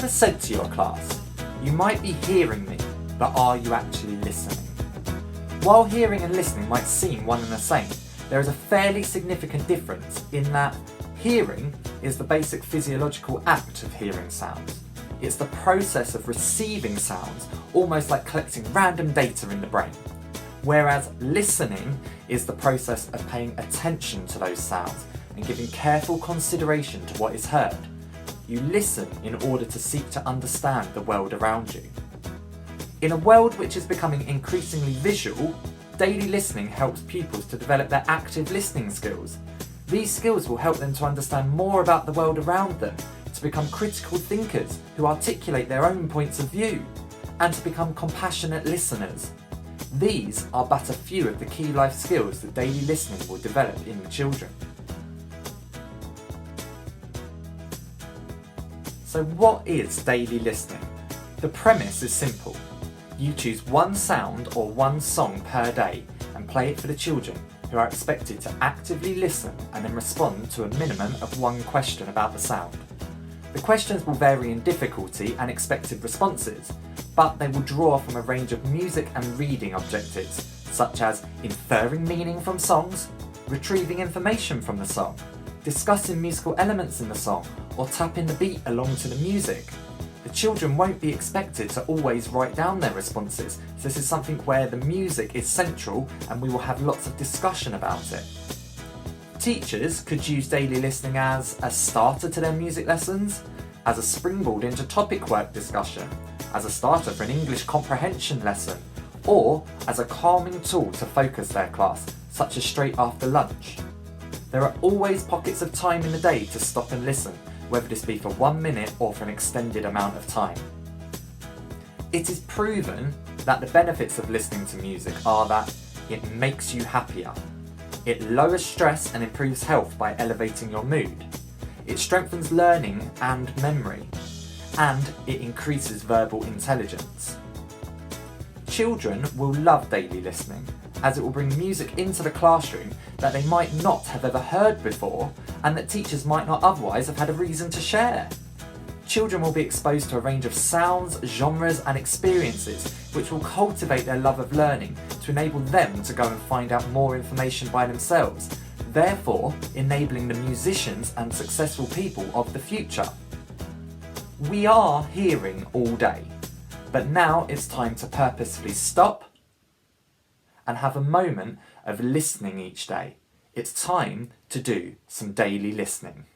ever said to your class, "You might be hearing me, but are you actually listening?" While hearing and listening might seem one and the same, there is a fairly significant difference in that hearing is the basic physiological act of hearing sounds. It's the process of receiving sounds, almost like collecting random data in the brain. Whereas listening is the process of paying attention to those sounds and giving careful consideration to what is heard. You listen in order to seek to understand the world around you. In a world which is becoming increasingly visual, daily listening helps pupils to develop their active listening skills. These skills will help them to understand more about the world around them, to become critical thinkers who articulate their own points of view, and to become compassionate listeners. These are but a few of the key life skills that daily listening will develop in the children. So what is daily listening? The premise is simple. You choose one sound or one song per day and play it for the children, who are expected to actively listen and then respond to a minimum of one question about the sound. The questions will vary in difficulty and expected responses, but they will draw from a range of music and reading objectives, such as inferring meaning from songs, retrieving information from the song, discussing musical elements in the song, or tapping the beat along to the music. The children won't be expected to always write down their responses, so this is something where the music is central and we will have lots of discussion about it. Teachers could use daily listening as a starter to their music lessons, as a springboard into topic work discussion, as a starter for an English comprehension lesson, or as a calming tool to focus their class, such as straight after lunch. There are always pockets of time in the day to stop and listen, whether this be for 1 minute or for an extended amount of time. It is proven that the benefits of listening to music are that it makes you happier. It lowers stress and improves health by elevating your mood. It strengthens learning and memory. And it increases verbal intelligence. Children will love daily listening, as it will bring music into the classroom that they might not have ever heard before and that teachers might not otherwise have had a reason to share. Children will be exposed to a range of sounds, genres and experiences which will cultivate their love of learning to enable them to go and find out more information by themselves, therefore enabling the musicians and successful people of the future. We are hearing all day, but now it's time to purposefully stop and have a moment of listening each day. It's time to do some daily listening.